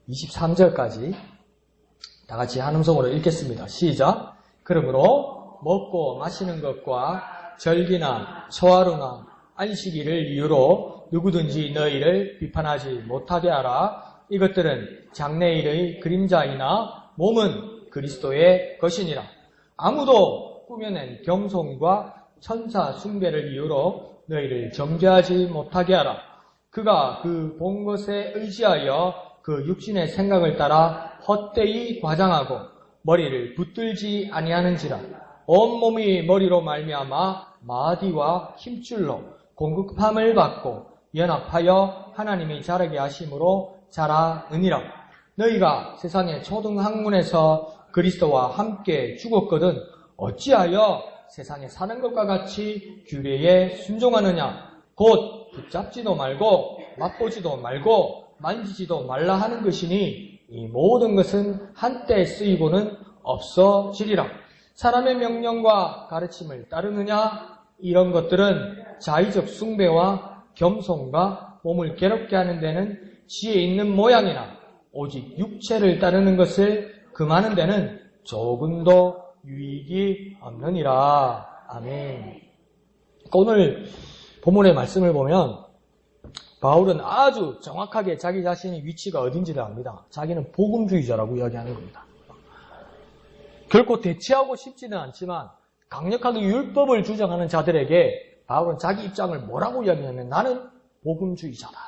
23절까지 다 같이 한 음성으로 읽겠습니다. 시작. 그러므로 먹고 마시는 것과 절기나 초하루나 안식일을 이유로 누구든지 너희를 비판하지 못하게 하라. 이것들은 장래일의 그림자이나 몸은 그리스도의 것이니라. 아무도 꾸며낸 겸손과 천사 숭배를 이유로 너희를 정죄하지 못하게 하라. 그가 그 본 것에 의지하여 그 육신의 생각을 따라 헛되이 과장하고 머리를 붙들지 아니하는지라. 온몸이 머리로 말미암아 마디와 힘줄로 공급함을 받고 연합하여 하나님이 자라게 하심으로 자라느니라. 너희가 세상의 초등학문에서 그리스도와 함께 죽었거든 어찌하여 세상에 사는 것과 같이 규례에 순종하느냐. 곧 붙잡지도 말고 맛보지도 말고 만지지도 말라 하는 것이니 이 모든 것은 한때 쓰이고는 없어지리라. 사람의 명령과 가르침을 따르느냐. 이런 것들은 자의적 숭배와 겸손과 몸을 괴롭게 하는 데는 지혜 있는 모양이나 오직 육체를 따르는 것을 금하는 데는 조금도 유익이 없느니라. 아멘. 오늘 본문의 말씀을 보면 바울은 아주 정확하게 자기 자신의 위치가 어딘지를 압니다. 자기는 복음주의자라고 이야기하는 겁니다. 결코 대치하고 싶지는 않지만 강력하게 율법을 주장하는 자들에게 바울은 자기 입장을 뭐라고 이야기하냐면 나는 복음주의자다.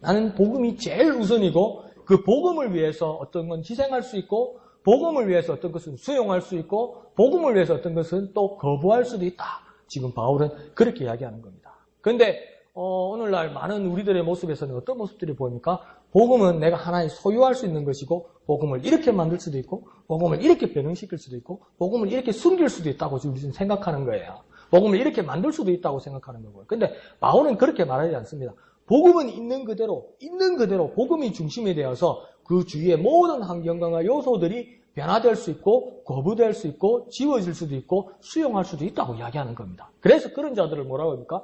나는 복음이 제일 우선이고 그 복음을 위해서 어떤 건 희생할 수 있고 복음을 위해서 어떤 것은 수용할 수 있고 복음을 위해서 어떤 것은 또 거부할 수도 있다. 지금 바울은 그렇게 이야기하는 겁니다. 그런데 오늘날 많은 우리들의 모습에서는 어떤 모습들이 보입니까? 복음은 내가 하나의 소유할 수 있는 것이고 복음을 이렇게 만들 수도 있고 복음을 이렇게 변형시킬 수도 있고 복음을 이렇게 숨길 수도 있다고 지금 생각하는 거예요. 복음을 이렇게 만들 수도 있다고 생각하는 거고요. 그런데 바울은 그렇게 말하지 않습니다. 복음은 있는 그대로 복음이 중심이 되어서 그 주위의 모든 환경과 요소들이 변화될 수 있고 거부될 수 있고 지워질 수도 있고 수용할 수도 있다고 이야기하는 겁니다. 그래서 그런 자들을 뭐라고 합니까?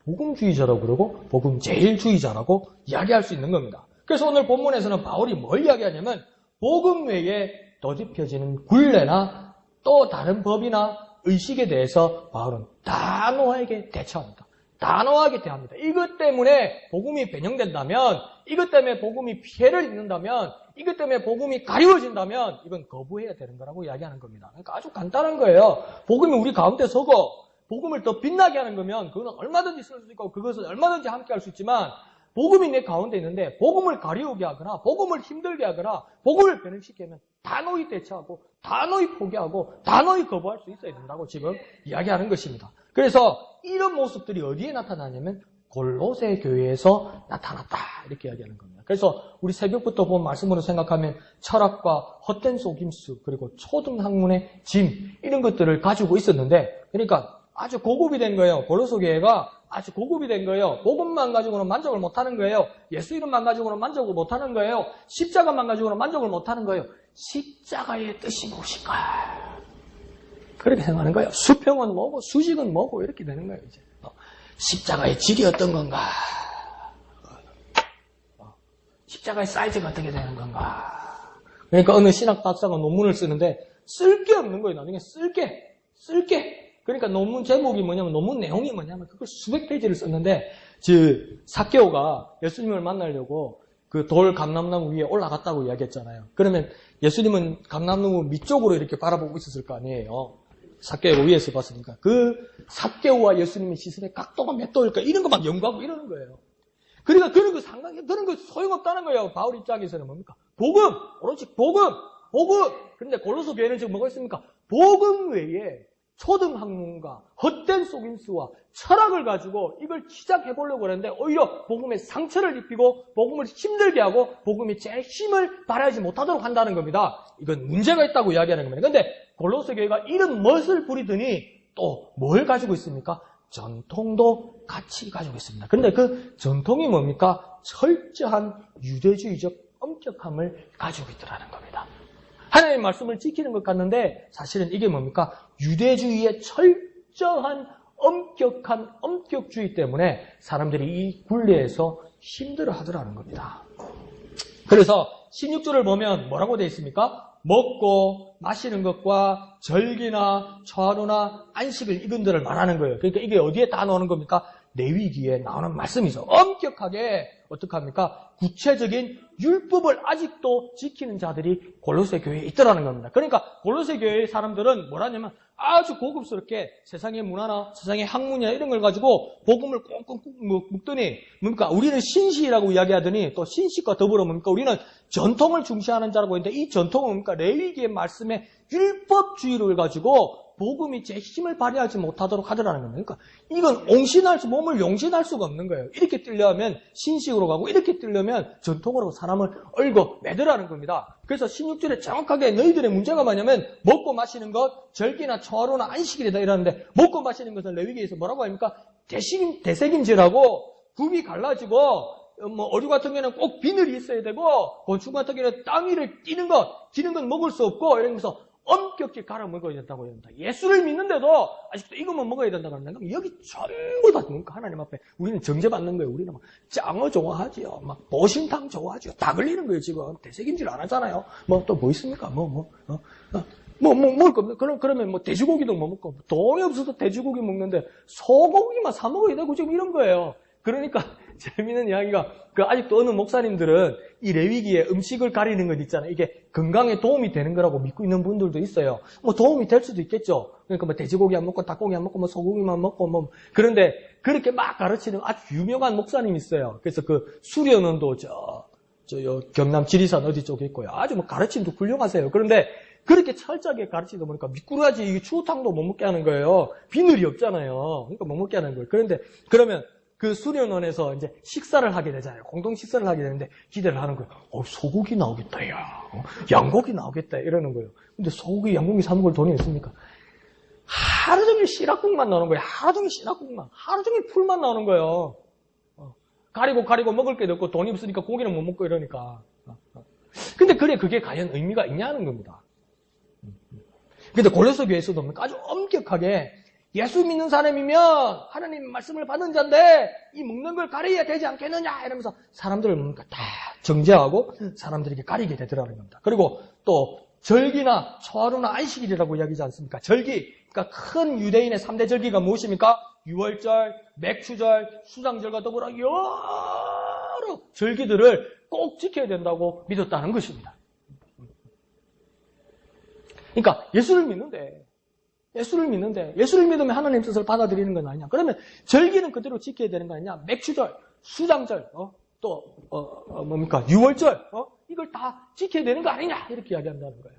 복음주의자라고 그러고 복음제일주의자라고 이야기할 수 있는 겁니다. 그래서 오늘 본문에서는 바울이 뭘 이야기하냐면 복음 외에 더딥혀지는 굴레나 또 다른 법이나 의식에 대해서 바울은 단호하게 대처합니다. 단호하게 대합니다. 이것 때문에 복음이 변형된다면, 이것 때문에 복음이 피해를 입는다면, 이것 때문에 복음이 가리워진다면 이건 거부해야 되는 거라고 이야기하는 겁니다. 그러니까 아주 간단한 거예요. 복음이 우리 가운데 서고 복음을 더 빛나게 하는 거면 그거는 얼마든지 쓸 수 있고 그것은 얼마든지 함께 할 수 있지만 복음이 내 가운데 있는데 복음을 가리우게 하거나 복음을 힘들게 하거나 복음을 변형시키면 단호히 대처하고 단호히 포기하고 단호히 거부할 수 있어야 된다고 지금 이야기하는 것입니다. 그래서 이런 모습들이 어디에 나타나냐면 골로새 교회에서 나타났다 이렇게 이야기하는 겁니다. 그래서 우리 새벽부터 본 말씀으로 생각하면 철학과 헛된 속임수 그리고 초등학문의 짐 이런 것들을 가지고 있었는데 그러니까 아주 고급이 된 거예요. 골로새 교회가 아주 고급이 된 거예요. 복음만 가지고는 만족을 못하는 거예요. 예수 이름만 가지고는 만족을 못하는 거예요. 십자가만 가지고는 만족을 못하는 거예요. 십자가의 뜻이 무엇인가? 그렇게 생각하는 거예요. 수평은 뭐고 수직은 뭐고 이렇게 되는 거예요. 이제 십자가의 질이 어떤 건가? 십자가의 사이즈가 어떻게 되는 건가? 그러니까 어느 신학 박사가 논문을 쓰는데 쓸 게 없는 거예요. 나중에 쓸 게. 그러니까 논문 제목이 뭐냐면 논문 내용이 뭐냐면 그걸 수백 페이지를 썼는데 삭개오가 예수님을 만나려고 그 돌 감람나무 위에 올라갔다고 이야기했잖아요. 그러면 예수님은 감람나무 밑쪽으로 이렇게 바라보고 있었을 거 아니에요. 삭개오 위에서 봤으니까 그 삭개오와 예수님의 시선의 각도가 몇 도일까 이런 거 막 연구하고 이러는 거예요. 그러니까 그런 거 소용없다는 거예요. 바울 입장에서는 뭡니까? 복음, 오로지 복음. 그런데 골로새 교회는 지금 뭐가 있습니까? 복음 외에 초등학문과 헛된 속임수와 철학을 가지고 이걸 시작해보려고 하는데 오히려 복음에 상처를 입히고 복음을 힘들게 하고 복음이 제 힘을 발휘하지 못하도록 한다는 겁니다. 이건 문제가 있다고 이야기하는 겁니다. 그런데 골로새 교회가 이런 멋을 부리더니 또 뭘 가지고 있습니까? 전통도 같이 가지고 있습니다. 그런데 그 전통이 뭡니까? 철저한 유대주의적 엄격함을 가지고 있더라는 겁니다. 하나님의 말씀을 지키는 것 같는데 사실은 이게 뭡니까? 유대주의의 철저한 엄격한 엄격주의 때문에 사람들이 이 굴레에서 힘들어하더라는 겁니다. 그래서 16절을 보면 뭐라고 되어 있습니까? 먹고 마시는 것과 절기나 초하루나 안식을 이근들을 말하는 거예요. 그러니까 이게 어디에 다 나오는 겁니까? 레위기에 나오는 말씀이죠. 엄격하게 어떻게 합니까? 구체적인 율법을 아직도 지키는 자들이 골로새 교회에 있더라는 겁니다. 그러니까 골로새 교회의 사람들은 뭐라냐면 아주 고급스럽게 세상의 문화나 세상의 학문이나 이런 걸 가지고 복음을 꽁꽁 묶더니 뭡니까? 우리는 신시라고 이야기하더니 또 신시과 더불어 뭡니까? 우리는 전통을 중시하는 자라고 했는데 이 전통은 뭡니까? 레위기의 말씀에 율법주의를 가지고 복음이 제 힘을 발휘하지 못하도록 하더라는 겁니다. 그러니까 이건 몸을 용신할 수가 없는 거예요. 이렇게 뛰려면 신식으로 가고 이렇게 뛰려면 전통으로 사람을 얽어 매더라는 겁니다. 그래서 16절에 정확하게 너희들의 문제가 뭐냐면 먹고 마시는 것, 절기나 초하루나 안식일이다 이러는데 먹고 마시는 것은 레위기에서 뭐라고 합니까? 대색임질하고 굽이 갈라지고 어류 같은 경우는 꼭 비늘이 있어야 되고 곤충 같은 경우는 땅 위를 뛰는 것, 기는 건 먹을 수 없고 이러면서 엄격히 갈아 먹어야 된다고 합니다. 예수를 믿는데도 아직도 이것만 먹어야 된다고 합니다. 그럼 여기 전부 다 하나님 앞에 우리는 정죄받는 거예요. 우리는 막 짱어 좋아하지요. 막 보신탕 좋아하지요. 다 걸리는 거예요, 지금. 대책임질 안 하잖아요. 또 뭐 있습니까? 먹을 겁니다. 그러면 돼지고기도 못 먹고, 돈이 없어도 돼지고기 먹는데 소고기만 사 먹어야 되고 지금 이런 거예요. 그러니까 재미있는 이야기가 아직도 어느 목사님들은 이 레위기에 음식을 가리는 것 있잖아요. 이게 건강에 도움이 되는 거라고 믿고 있는 분들도 있어요. 도움이 될 수도 있겠죠. 그러니까 돼지고기 안 먹고 닭고기 안 먹고 소고기만 먹고 그런데 그렇게 막 가르치는 아주 유명한 목사님이 있어요. 그래서 그 수련원도 경남 지리산 어디 쪽에 있고요. 아주 가르침도 훌륭하세요. 그런데 그렇게 철저하게 가르치다 보니까 미꾸라지 이게 추어탕도 못 먹게 하는 거예요. 비늘이 없잖아요. 그러니까 못 먹게 하는 거예요. 그런데 그러면 그 수련원에서 이제 식사를 하게 되잖아요. 공동 식사를 하게 되는데 기대를 하는 거예요. 소고기 나오겠다, 야. 양고기 나오겠다, 이러는 거예요. 근데 소고기, 양고기 사 먹을 돈이 있습니까? 하루 종일 씨락국만 나오는 거예요. 하루 종일 씨락국만. 하루 종일 풀만 나오는 거예요. 가리고 먹을 게 없고 돈이 없으니까 고기는 못 먹고 이러니까. 근데 그게 과연 의미가 있냐는 겁니다. 근데 골로새 교회에서도 아주 엄격하게 예수 믿는 사람이면 하나님 말씀을 받은 자인데 이 먹는 걸 가려야 되지 않겠느냐 이러면서 사람들을 다 정죄하고 사람들에게 가리게 되더라는 겁니다. 그리고 또 절기나 초하루나 안식일이라고 이야기하지 않습니까? 절기, 그러니까 큰 유대인의 3대 절기가 무엇입니까? 유월절, 맥추절, 수장절과 더불어 여러 절기들을 꼭 지켜야 된다고 믿었다는 것입니다. 그러니까 예수를 믿으면 하나님 뜻을 받아들이는 건 아니냐. 그러면 절기는 그대로 지켜야 되는 거 아니냐. 맥추절, 수장절, 유월절, 이걸 다 지켜야 되는 거 아니냐. 이렇게 이야기한다는 거예요.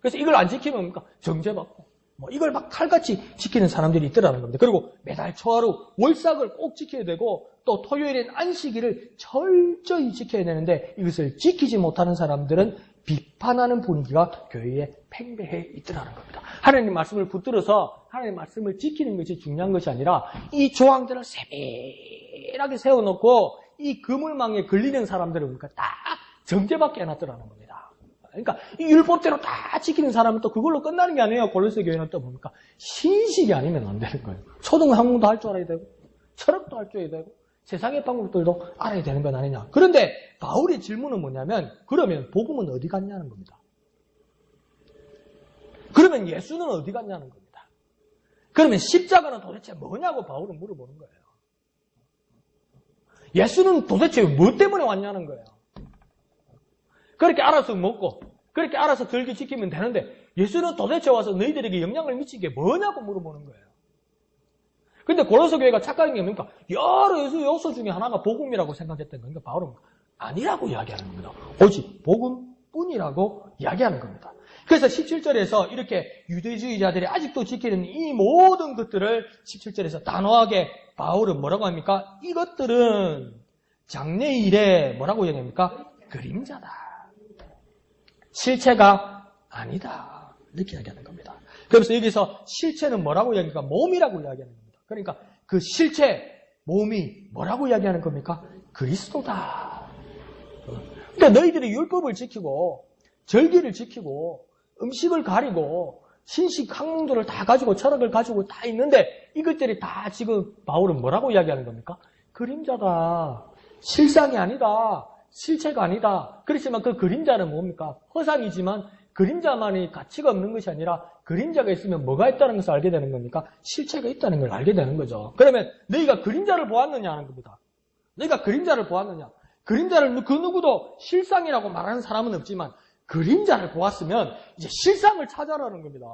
그래서 이걸 안 지키면 뭡니까? 정죄받고, 이걸 막 칼같이 지키는 사람들이 있더라는 겁니다. 그리고 매달 초하루, 월삭을 꼭 지켜야 되고, 또 토요일엔 안식일을 철저히 지켜야 되는데, 이것을 지키지 못하는 사람들은 비판하는 분위기가 교회에 팽배해 있더라는 겁니다. 하나님 말씀을 붙들어서 하나님 말씀을 지키는 것이 중요한 것이 아니라 이 조항들을 세밀하게 세워놓고 이 그물망에 걸리는 사람들을 다 정죄받게 해놨더라는 겁니다. 그러니까 이 율법대로 다 지키는 사람은 또 그걸로 끝나는 게 아니에요. 골로새 교회는 또 뭡니까? 신식이 아니면 안 되는 거예요. 초등학문도 할 줄 알아야 되고 철학도 할 줄 알아야 되고 세상의 방법들도 알아야 되는 건 아니냐. 그런데 바울의 질문은 뭐냐면 그러면 복음은 어디 갔냐는 겁니다. 그러면 예수는 어디 갔냐는 겁니다. 그러면 십자가는 도대체 뭐냐고 바울은 물어보는 거예요. 예수는 도대체 뭐 때문에 왔냐는 거예요. 그렇게 알아서 먹고 그렇게 알아서 절기 지키면 되는데 예수는 도대체 와서 너희들에게 영향을 미치게 뭐냐고 물어보는 거예요. 근데 골로새 교회가 착각한 게 뭡니까? 여러 예수 요소 중에 하나가 복음이라고 생각했던 거니까 바울은 아니라고 이야기하는 겁니다. 오직 복음뿐이라고 이야기하는 겁니다. 그래서 17절에서 이렇게 유대주의자들이 아직도 지키는 이 모든 것들을 17절에서 단호하게 바울은 뭐라고 합니까? 이것들은 장래일에 뭐라고 이야기합니까? 그림자다. 실체가 아니다. 이렇게 이야기하는 겁니다. 그래서 여기서 실체는 뭐라고 이야기합니까? 몸이라고 이야기하는 겁니다. 그러니까 그 실체, 몸이 뭐라고 이야기하는 겁니까? 그리스도다. 그러니까 너희들이 율법을 지키고 절기를 지키고 음식을 가리고 신식 학문들을 다 가지고 철학을 가지고 다 있는데 이것들이 다 지금 바울은 뭐라고 이야기하는 겁니까? 그림자다. 실상이 아니다. 실체가 아니다. 그렇지만 그 그림자는 뭡니까? 허상이지만 그림자만이 가치가 없는 것이 아니라 그림자가 있으면 뭐가 있다는 것을 알게 되는 겁니까? 실체가 있다는 걸 알게 되는 거죠. 그러면 너희가 그림자를 보았느냐 하는 겁니다. 너희가 그림자를 보았느냐? 그림자를 그 누구도 실상이라고 말하는 사람은 없지만 그림자를 보았으면 이제 실상을 찾아라는 겁니다.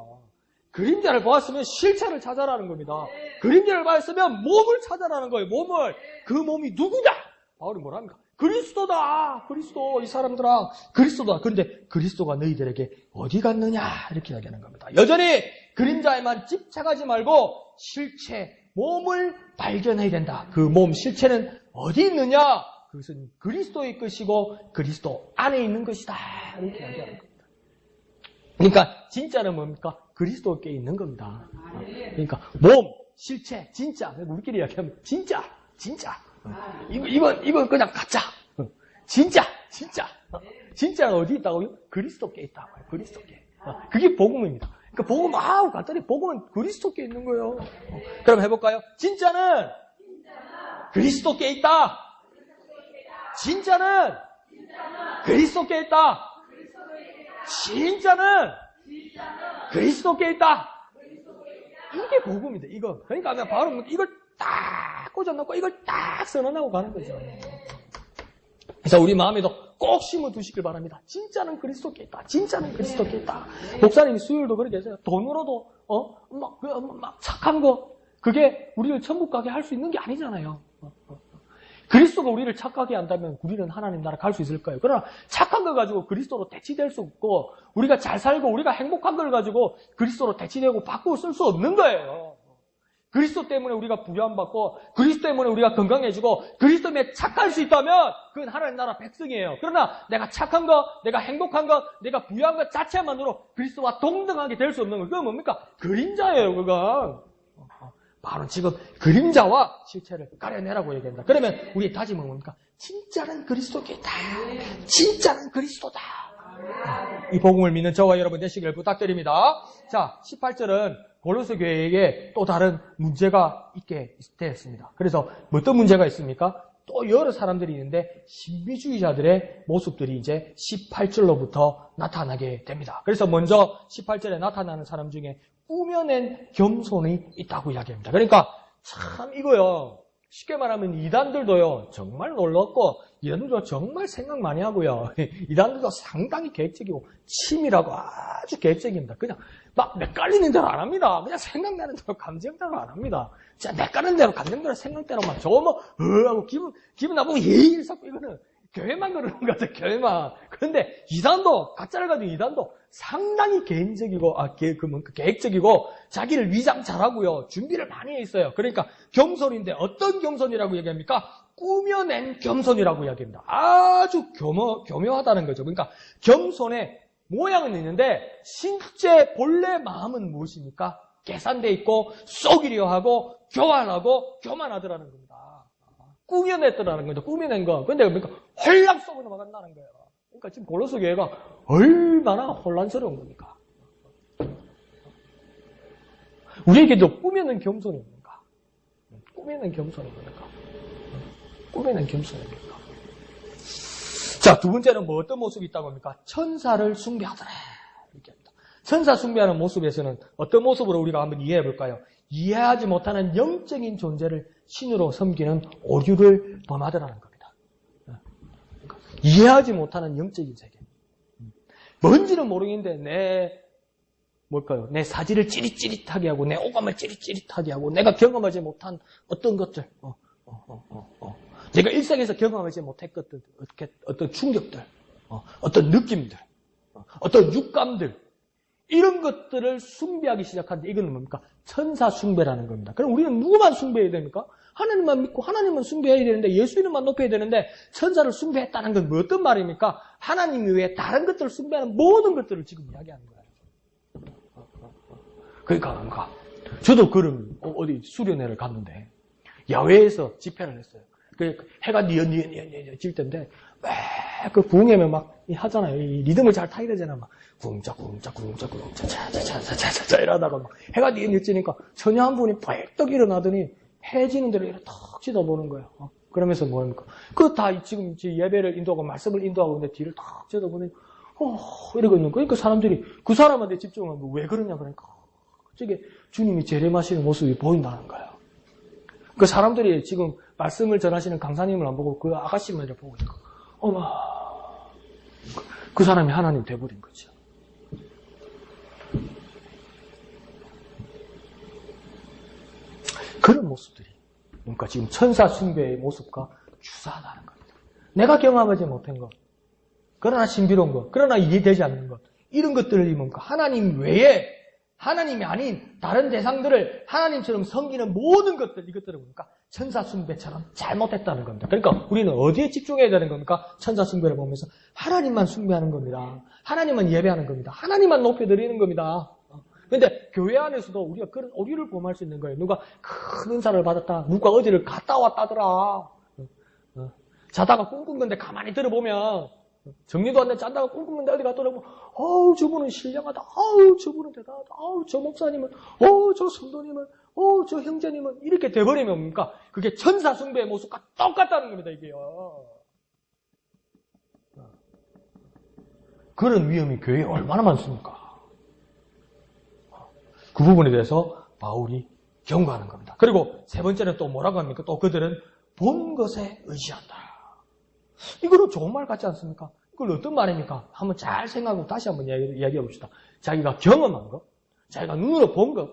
그림자를 보았으면 실체를 찾아라는 겁니다. 그림자를 보았으면 몸을 찾아라는 거예요. 몸을. 그 몸이 누구냐? 바울이 뭐랍니까? 그리스도다. 그리스도. 이 사람들아. 그리스도다. 그런데 그리스도가 너희들에게 어디 갔느냐? 이렇게 이야기하는 겁니다. 여전히 그림자에만 집착하지 말고 실체, 몸을 발견해야 된다. 그 몸, 실체는 어디 있느냐? 그것은 그리스도의 것이고 그리스도 안에 있는 것이다. 이렇게 이야기하는 겁니다. 그러니까 진짜는 뭡니까? 그리스도께 있는 겁니다. 그러니까 몸, 실체, 진짜. 우리끼리 이야기하면 진짜. 이건 그냥 가짜. 진짜. 진짜는 어디 있다고요? 그리스도께 있다고요. 그리스도께. 그게 복음입니다. 그러니까 복음, 간단히 복음은 그리스도께 있는 거예요. 그럼 해볼까요? 진짜는 그리스도께 있다. 진짜는 그리스도께 있다. 진짜는 그리스도께 있다. 이게 복음입니다. 이거. 그러니까 바로 이걸 딱 꽂아놓고 이걸 딱 선언하고 가는 거죠. 그래서 우리 마음에도 꼭 심어두시길 바랍니다. 진짜는 그리스도께 있다. 진짜는 그리스도께 있다. 목사님이 수요일도 그렇게 했어요. 돈으로도 막 착한 거 그게 우리를 천국 가게 할 수 있는 게 아니잖아요. 그리스도가 우리를 착하게 한다면 우리는 하나님 나라 갈 수 있을까요? 그러나 착한 걸 가지고 그리스도로 대치될 수 없고 우리가 잘 살고 우리가 행복한 걸 가지고 그리스도로 대치되고 바꾸고 쓸 수 없는 거예요. 그리스도 때문에 우리가 부여함받고 그리스도 때문에 우리가 건강해지고 그리스도 때문에 착할 수 있다면 그건 하나님 나라 백성이에요. 그러나 내가 착한 거, 내가 행복한 거, 내가 부여한 것 자체만으로 그리스도와 동등하게 될 수 없는 거. 그건 뭡니까? 그림자예요, 그건. 바로 지금 그림자와 실체를 가려내라고 얘기합니다. 그러면 우리의 다짐은 뭡니까? 진짜는 그리스도께 있다. 진짜는 그리스도다. 이 복음을 믿는 저와 여러분 되시길 부탁드립니다. 자, 18절은 골로새 교회에게 또 다른 문제가 있게 되었습니다. 그래서 어떤 문제가 있습니까? 또 여러 사람들이 있는데 신비주의자들의 모습들이 이제 18절로부터 나타나게 됩니다. 그래서 먼저 18절에 나타나는 사람 중에 꾸며낸 겸손이 있다고 이야기합니다. 그러니까 참 이거요. 쉽게 말하면 이단들도요. 정말 놀랍고 이단들도 정말 생각 많이 하고요. 이단들도 상당히 계획적이고 치밀하고 아주 계획적입니다. 그냥 막 헷갈리는 대로 안 합니다. 그냥 생각나는 대로 감정대로 안 합니다. 진짜 헷갈리는 대로 감정대로 생각대로만 저거 하고 기분 나쁘고 예의를 쌓고 이거는 교회만 그러는 것 같아요. 교회만. 그런데 이단도 가짜를 가지고 이단도 상당히 계획적이고 계획적이고 자기를 위장 잘하고요. 준비를 많이 했어요. 그러니까 겸손인데 어떤 겸손이라고 얘기합니까? 꾸며낸 겸손이라고 이야기합니다. 아주 교묘하다는 거죠. 그러니까 겸손의 모양은 있는데 실제 본래 마음은 무엇입니까? 계산돼 있고 속이려 하고 교환하고 교만하더라는 겁니다. 꾸며냈더라는 거죠. 꾸며낸 거. 근데 그러니까 홀랑 속으로 넘어간다는 거예요. 그러니까 지금 골로새 교회가 얼마나 혼란스러운 겁니까? 우리에게도 꾸며낸 겸손이 뭡니까? 꾸며낸 겸손이 뭡니까? 꾸며낸 겸손이 뭡니까? 자, 두 번째는 뭐 어떤 모습이 있다고 합니까? 천사를 숭배하더라. 이렇게 합니다. 천사 숭배하는 모습에서는 어떤 모습으로 우리가 한번 이해해 볼까요? 이해하지 못하는 영적인 존재를 신으로 섬기는 오류를 범하더라는 겁니다. 이해하지 못하는 영적인 세계. 뭔지는 모르겠는데 내 사지를 찌릿찌릿하게 하고 내 오감을 찌릿찌릿하게 하고 내가 경험하지 못한 어떤 것들, 내가 일상에서 경험하지 못했던 어떤 충격들, 어떤 느낌들, 어떤 육감들 이런 것들을 숭배하기 시작하는데 이건 뭡니까? 천사 숭배라는 겁니다. 그럼 우리는 누구만 숭배해야 됩니까? 하나님만 믿고 하나님만 숭배해야 되는데 예수 이름만 높여야 되는데 천사를 숭배했다는 건 뭐 어떤 말입니까? 하나님 외에 다른 것들을 숭배하는 모든 것들을 지금 이야기하는 거예요. 그러니까 뭔가 저도 그런 어디 수련회를 갔는데 야외에서 집회를 했어요. 그 해가 뉘엿뉘엿 질 텐데 그 부흥회면 막 하잖아요. 이 리듬을 잘 타야 되잖아. 막 차차차차차차차차차 이러다가 막 해가 뉘엿뉘엿 지니까 처녀 한 분이 벌떡 일어나더니 해 지는 대로 이렇게 턱 쳐다보는 거예요. 그러면서 뭐합니까? 그 다 지금 예배를 인도하고 말씀을 인도하고 있는데 뒤를 탁 쳐다보니 이러고 있는 거예요. 그러니까 사람들이 그 사람한테 집중하는 거 왜 그러냐 그러니까 저게 주님이 재림하시는 모습이 보인다는 거예요. 그 사람들이 지금 말씀을 전하시는 강사님을 안 보고 그 아가씨만 보고 있는 거. 어머, 그 사람이 하나님 돼버린 거죠. 그런 모습들이 그러니까 지금 천사 숭배의 모습과 유사하다는 겁니다. 내가 경험하지 못한 것, 그러나 신비로운 것, 그러나 이해되지 않는 것, 이런 것들을 뭡니까? 하나님 외에 하나님이 아닌 다른 대상들을 하나님처럼 섬기는 모든 것들, 이것들을 보니까 천사 숭배처럼 잘못했다는 겁니다. 그러니까 우리는 어디에 집중해야 되는 겁니까? 천사 숭배를 보면서 하나님만 숭배하는 겁니다. 하나님만 예배하는 겁니다. 하나님만 높여드리는 겁니다. 그런데 교회 안에서도 우리가 그런 오류를 범할 수 있는 거예요. 누가 큰 은사를 받았다. 누가 어디를 갔다 왔다더라. 자다가 꿈꾼 건데 가만히 들어보면 정리도 안 돼 자다가 꿈꾼 건데 어디 갔더라고. 저분은 신령하다. 저분은 대단하다. 저 목사님은, 저 성도님은, 저 형제님은 이렇게 돼버리면 뭡니까? 그게 천사 숭배의 모습과 똑같다는 겁니다. 이게요. 그런 위험이 교회에 얼마나 많습니까? 그 부분에 대해서 바울이 경고하는 겁니다. 그리고 세 번째는 또 뭐라고 합니까? 또 그들은 본 것에 의지한다. 이거는 좋은 말 같지 않습니까? 이걸 어떤 말입니까? 한번 잘 생각하고 다시 한번 이야기해 봅시다. 자기가 경험한 것, 자기가 눈으로 본 것,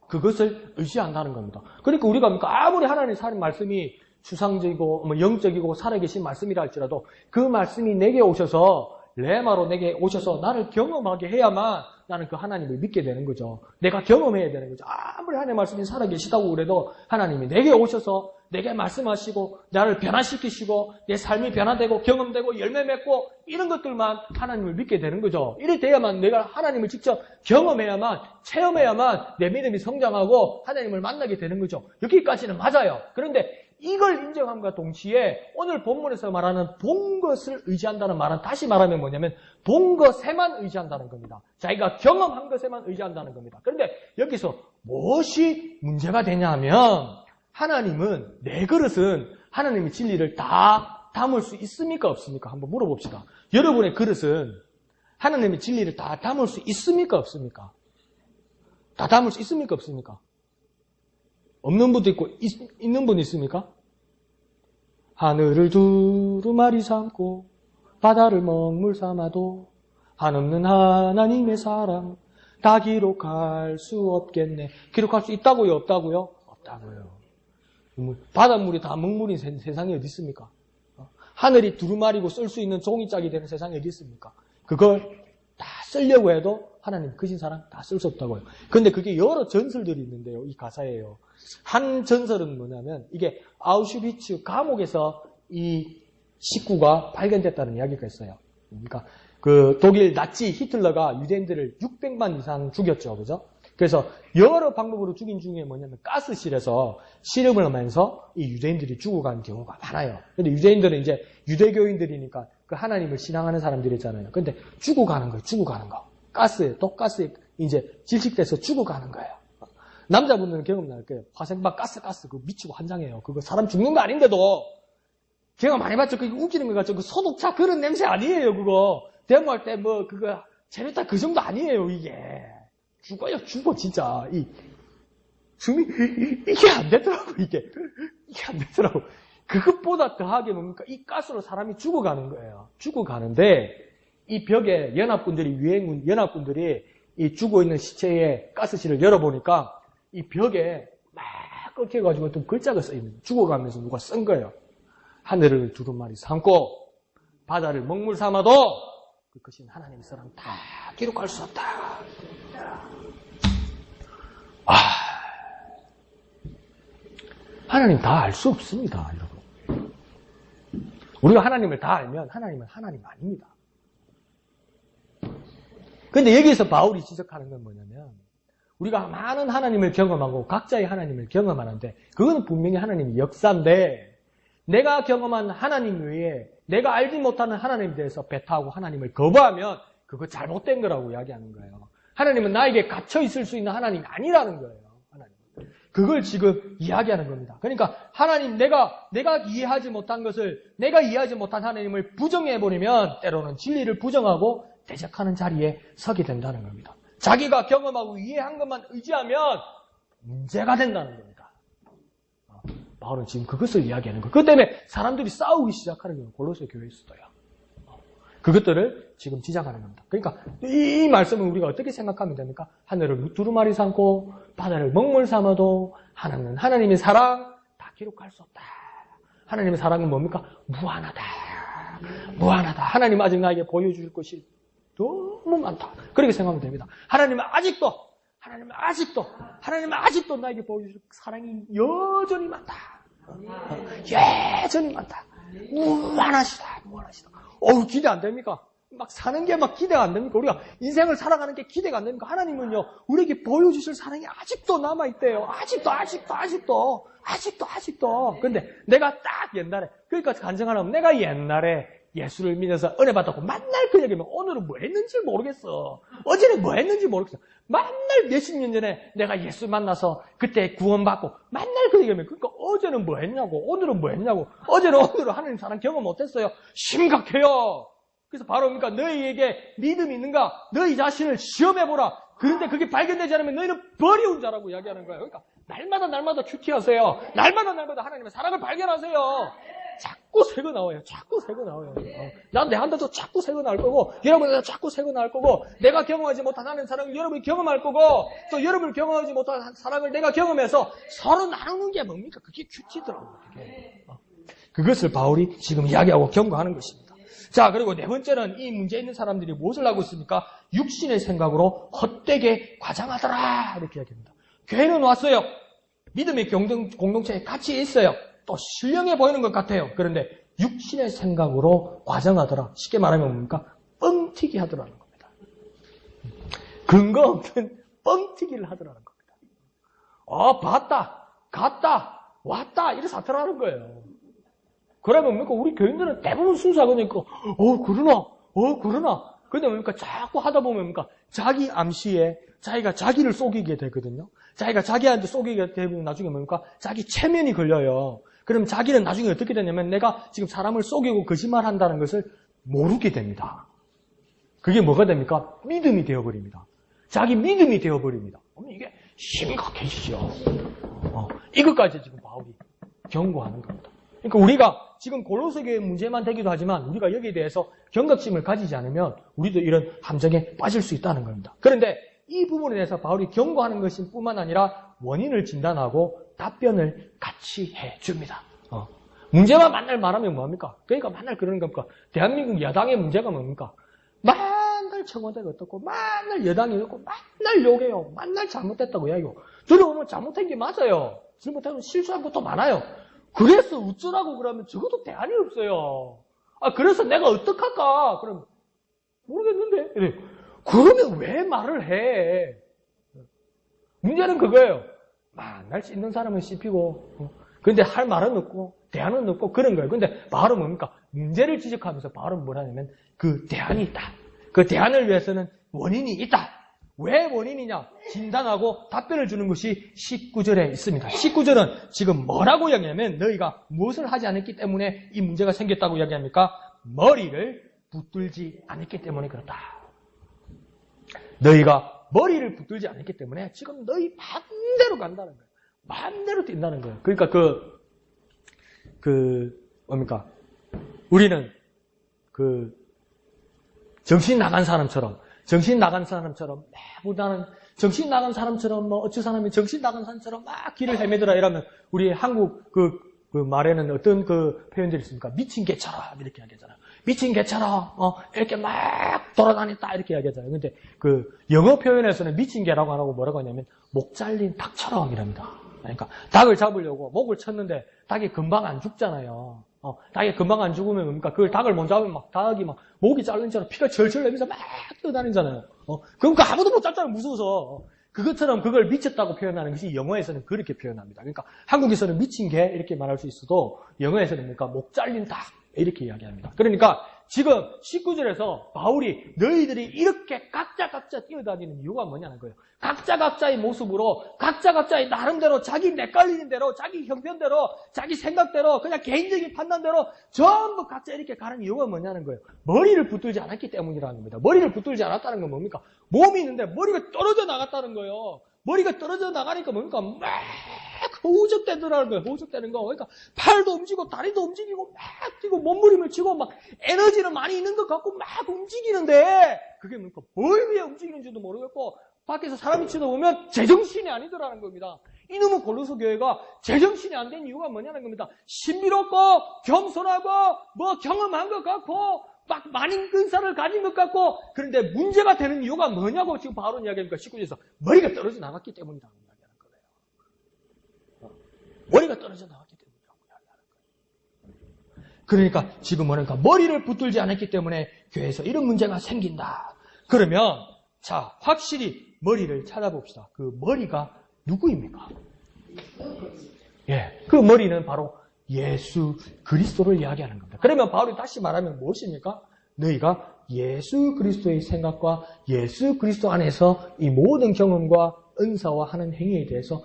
그것을 의지한다는 겁니다. 그러니까 우리가 아무리 하나님의 사는 말씀이 추상적이고 영적이고 살아계신 말씀이라 할지라도 그 말씀이 내게 오셔서 레마로 내게 오셔서 나를 경험하게 해야만 나는 그 하나님을 믿게 되는 거죠. 내가 경험해야 되는 거죠. 아무리 하나님의 말씀이 살아계시다고 그래도 하나님이 내게 오셔서 내게 말씀하시고 나를 변화시키시고 내 삶이 변화되고 경험되고 열매 맺고 이런 것들만 하나님을 믿게 되는 거죠. 이래 돼야만 내가 하나님을 직접 경험해야만 체험해야만 내 믿음이 성장하고 하나님을 만나게 되는 거죠. 여기까지는 맞아요. 그런데 이걸 인정함과 동시에 오늘 본문에서 말하는 본 것을 의지한다는 말은 다시 말하면 뭐냐면 본 것에만 의지한다는 겁니다. 자기가 경험한 것에만 의지한다는 겁니다. 그런데 여기서 무엇이 문제가 되냐면 하나님은 내 그릇은 하나님의 진리를 다 담을 수 있습니까? 없습니까? 한번 물어봅시다. 여러분의 그릇은 하나님의 진리를 다 담을 수 있습니까? 없습니까? 다 담을 수 있습니까? 없습니까? 없는 분도 있고 있는 분 있습니까? 하늘을 두루마리 삼고 바다를 먹물 삼아도 한없는 하나님의 사랑 다 기록할 수 없겠네. 기록할 수 있다고요? 없다고요? 없다고요. 바닷물이 다 먹물인 세상이 어디 있습니까? 하늘이 두루마리고 쓸 수 있는 종이짝이 되는 세상이 어디 있습니까? 그걸 다 쓰려고 해도 하나님 크신 사랑 다 쓸 수 없다고요. 그런데 그게 여러 전설들이 있는데요. 이 가사예요. 한 전설은 뭐냐면 이게 아우슈비츠 감옥에서 이 식구가 발견됐다는 이야기가 있어요. 그러니까 그 독일 나치 히틀러가 유대인들을 600만 이상 죽였죠. 그죠? 그래서 여러 방법으로 죽인 중에 뭐냐면 가스실에서 실험을 하면서 이 유대인들이 죽어간 경우가 많아요. 근데 유대인들은 이제 유대교인들이니까 그 하나님을 신앙하는 사람들이잖아요. 근데 죽어가는 거예요. 죽어가는 거. 가스에, 독가스에 이제 질식돼서 죽어가는 거예요. 남자분들은 경험날 거예요. 화생방 가스 그거 미치고 환장해요. 그거 사람 죽는 거 아닌데도 제가 많이 봤죠. 그게 웃기는 거 같죠. 그 소독차 그런 냄새 아니에요. 그거 데모할 때 뭐 그거 재밌다 그 정도 아니에요. 이게 죽어요. 죽어 진짜. 이 숨이 이게 안 되더라고. 이게 안 되더라고. 그것보다 더하게 뭡니까? 이 가스로 사람이 죽어가는 거예요. 죽어가는데 이 벽에 유해군 연합군들이 이 죽어있는 시체의 가스실을 열어보니까 이 벽에 막 꺾여가지고 어떤 글자가 써있는 죽어가면서 누가 쓴 거예요. 하늘을 두루마리 삼고 바다를 먹물 삼아도 그것이 하나님의 사랑 다 기록할 수 없다. 하나님 다 알 수 없습니다. 여러분. 우리가 하나님을 다 알면 하나님은 하나님 아닙니다. 그런데 여기서 바울이 지적하는 건 뭐냐면 우리가 많은 하나님을 경험하고 각자의 하나님을 경험하는데 그거는 분명히 하나님의 역사인데 내가 경험한 하나님 외에 내가 알지 못하는 하나님에 대해서 배타하고 하나님을 거부하면 그거 잘못된 거라고 이야기하는 거예요. 하나님은 나에게 갇혀 있을 수 있는 하나님이 아니라는 거예요. 하나님. 그걸 지금 이야기하는 겁니다. 그러니까 하나님, 내가 이해하지 못한 것을, 내가 이해하지 못한 하나님을 부정해버리면 때로는 진리를 부정하고 대적하는 자리에 서게 된다는 겁니다. 자기가 경험하고 이해한 것만 의지하면 문제가 된다는 겁니다. 바울은 지금 그것을 이야기하는 거예요. 그것 때문에 사람들이 싸우기 시작하는 거예요. 골로새 교회에서도요. 그것들을 지금 지적하는 겁니다. 그러니까 이 말씀을 우리가 어떻게 생각하면 됩니까? 하늘을 두루마리 삼고 바다를 먹물 삼아도 하나는 하나님의 사랑 다 기록할 수 없다. 하나님의 사랑은 뭡니까? 무한하다. 무한하다. 하나님 아직 나에게 보여줄 것이 너무 많다. 그렇게 생각하면 됩니다. 하나님은 아직도 나에게 보여줄 사랑이 여전히 많다. 여전히 많다. 무한하시다. 기대 안 됩니까? 막 사는 게 막 기대가 안 됩니까? 우리가 인생을 살아가는 게 기대가 안 됩니까? 하나님은요, 우리에게 보여주실 사랑이 아직도 남아있대요. 아직도. 근데 내가 딱 옛날에, 그러니까 간증하려면 내가 옛날에 예수를 믿어서 은혜 받았고, 만날 그 얘기면 오늘은 뭐 했는지 모르겠어. 어제는 뭐 했는지 모르겠어. 만날 몇십 년 전에 내가 예수 만나서 그때 구원받고, 만날 그 얘기면, 그러니까 어제는 뭐 했냐고, 오늘은 뭐 했냐고, 어제는 하나님 사랑 경험 못했어요. 심각해요. 그래서 바로 그러니까 너희에게 믿음이 있는가? 너희 자신을 시험해보라. 그런데 그게 발견되지 않으면 너희는 버리운 자라고 이야기하는 거예요. 그러니까 날마다 큐티하세요. 날마다 하나님의 사랑을 발견하세요. 자꾸 새거 나와요. 난 내한테도 자꾸 새거 나올 거고, 여러분한테도 자꾸 새거 나올 거고, 내가 경험하지 못한 하나님의 사랑을 여러분이 경험할 거고, 또 여러분이 경험하지 못한 사랑을 내가 경험해서 서로 나누는 게 뭡니까? 그게 큐티더라고요. 그것을 바울이 지금 이야기하고 경고하는 것입니다. 자, 그리고 네 번째는 이 문제 있는 사람들이 무엇을 하고 있습니까? 육신의 생각으로 헛되게 과장하더라. 이렇게 이야기합니다. 교회는 왔어요. 믿음의 공동체에 같이 있어요. 또 신령해 보이는 것 같아요. 그런데 육신의 생각으로 과장하더라. 쉽게 말하면 뭡니까? 뻥튀기 하더라는 겁니다. 근거 없는 뻥튀기를 하더라는 겁니다. 봤다, 갔다, 왔다 이래서 하더라는 거예요. 그러면 뭡니까? 우리 교인들은 대부분 순수하거든요. 그러나. 근데 뭡니까? 자꾸 하다 보면 뭡니까? 자기 암시에 자기가 자기를 속이게 되거든요. 자기가 자기한테 속이게 되면 나중에 뭡니까? 자기 체면이 걸려요. 그럼 자기는 나중에 어떻게 되냐면 내가 지금 사람을 속이고 거짓말한다는 것을 모르게 됩니다. 그게 뭐가 됩니까? 믿음이 되어버립니다. 자기 믿음이 되어버립니다. 이게 심각해지죠. 이것까지 지금 바울이 경고하는 겁니다. 그러니까 우리가 지금 골로새 교회의 문제만 되기도 하지만 우리가 여기에 대해서 경각심을 가지지 않으면 우리도 이런 함정에 빠질 수 있다는 겁니다. 그런데 이 부분에 대해서 바울이 경고하는 것일 뿐만 아니라 원인을 진단하고 답변을 같이 해줍니다. 문제만 만날 말하면 뭐합니까? 그러니까 맨날 그러는 겁니까? 대한민국 야당의 문제가 뭡니까? 맨날 청와대가 어떻고, 맨날 여당이 어떻고, 맨날 욕해요. 맨날 잘못됐다고 이야기하고. 들어오면 잘못한 게 맞아요. 잘못하면 실수한 것도 많아요. 그래서 어쩌라고 그러면 적어도 대안이 없어요. 그래서 내가 어떡할까? 그럼 모르겠는데. 이래. 그러면 왜 말을 해? 문제는 그거예요. 만날 수 있는 사람은 씹히고, 근데 할 말은 없고, 대안은 없고, 그런 거예요. 근데 바울은 뭡니까? 문제를 지적하면서 바울은 뭐라냐면, 그 대안이 있다. 그 대안을 위해서는 원인이 있다. 왜 원인이냐? 진단하고 답변을 주는 것이 19절에 있습니다. 19절은 지금 뭐라고 이야기하면, 너희가 무엇을 하지 않았기 때문에 이 문제가 생겼다고 이야기합니까? 머리를 붙들지 않았기 때문에 그렇다. 너희가 머리를 붙들지 않았기 때문에 지금 너희 반대로 간다는 거예요. 반대로 뛴다는 거예요. 그러니까 뭡니까? 우리는 정신 나간 사람처럼 매부 나는 정신 나간 사람처럼 어찌 사람이 정신 나간 사람처럼 막 길을 헤매더라 이러면 우리 한국 그 말에는 어떤 그 표현들이 있습니까? 미친 개처럼 이렇게 이야기하잖아요. 미친 개처럼 이렇게 막 돌아다녔다 이렇게 이야기하잖아요. 근데 그 영어 표현에서는 미친 개라고 안 하고 뭐라고 하냐면 목 잘린 닭처럼 이랍니다. 그러니까 닭을 잡으려고 목을 쳤는데 닭이 금방 안 죽잖아요. 닭이 금방 안 죽으면 뭡니까? 그 닭을 못 잡으면 막 닭이 막 목이 잘린 처럼 피가 절절 내면서 막 떠다니잖아요. 그러니까 아무도 못 잡잖아요. 무서워서. 그것처럼 그걸 미쳤다고 표현하는 것이 영어에서는 그렇게 표현합니다. 그러니까 한국에서는 미친 개 이렇게 말할 수 있어도 영어에서는 뭡니까? 목 잘린 닭. 이렇게 이야기합니다. 그러니까 지금 19절에서 바울이 너희들이 이렇게 각자 뛰어다니는 이유가 뭐냐는 거예요. 각자의 모습으로 각자의 나름대로 자기 헷갈리는 대로 자기 형편대로 자기 생각대로 그냥 개인적인 판단대로 전부 각자 이렇게 가는 이유가 뭐냐는 거예요. 머리를 붙들지 않았기 때문이라는 겁니다. 머리를 붙들지 않았다는 건 뭡니까? 몸이 있는데 머리가 떨어져 나갔다는 거예요. 머리가 떨어져 나가니까 뭡니까? 막 허우적대더라는 거예요. 허우적대는 거. 그러니까 팔도 움직이고 다리도 움직이고 막 뛰고 몸부림을 치고 막 에너지는 많이 있는 것 같고 막 움직이는데 그게 뭡니까? 뭘 위해 움직이는지도 모르겠고 밖에서 사람이 쳐다보면 제정신이 아니더라는 겁니다. 이놈의 골로새 교회가 제정신이 안 된 이유가 뭐냐는 겁니다. 신비롭고 겸손하고 뭐 경험한 것 같고 막 많은 근사를 가진 것 같고 그런데 문제가 되는 이유가 뭐냐고 지금 바울은 이야기하니까 19절에서 머리가 떨어져 나갔기 때문이라고 이야기하는 거예요. 머리가 떨어져 나갔기 때문이라고 이야기하는 거예요. 그러니까 지금 뭐랄까 머리를 붙들지 않았기 때문에 교회에서 이런 문제가 생긴다. 그러면 자 확실히 머리를 찾아봅시다. 그 머리가 누구입니까? 예, 그 머리는 바로 예수 그리스도를 이야기하는 겁니다. 그러면 바울이 다시 말하면 무엇입니까? 너희가 예수 그리스도의 생각과 예수 그리스도 안에서 이 모든 경험과 은사와 하는 행위에 대해서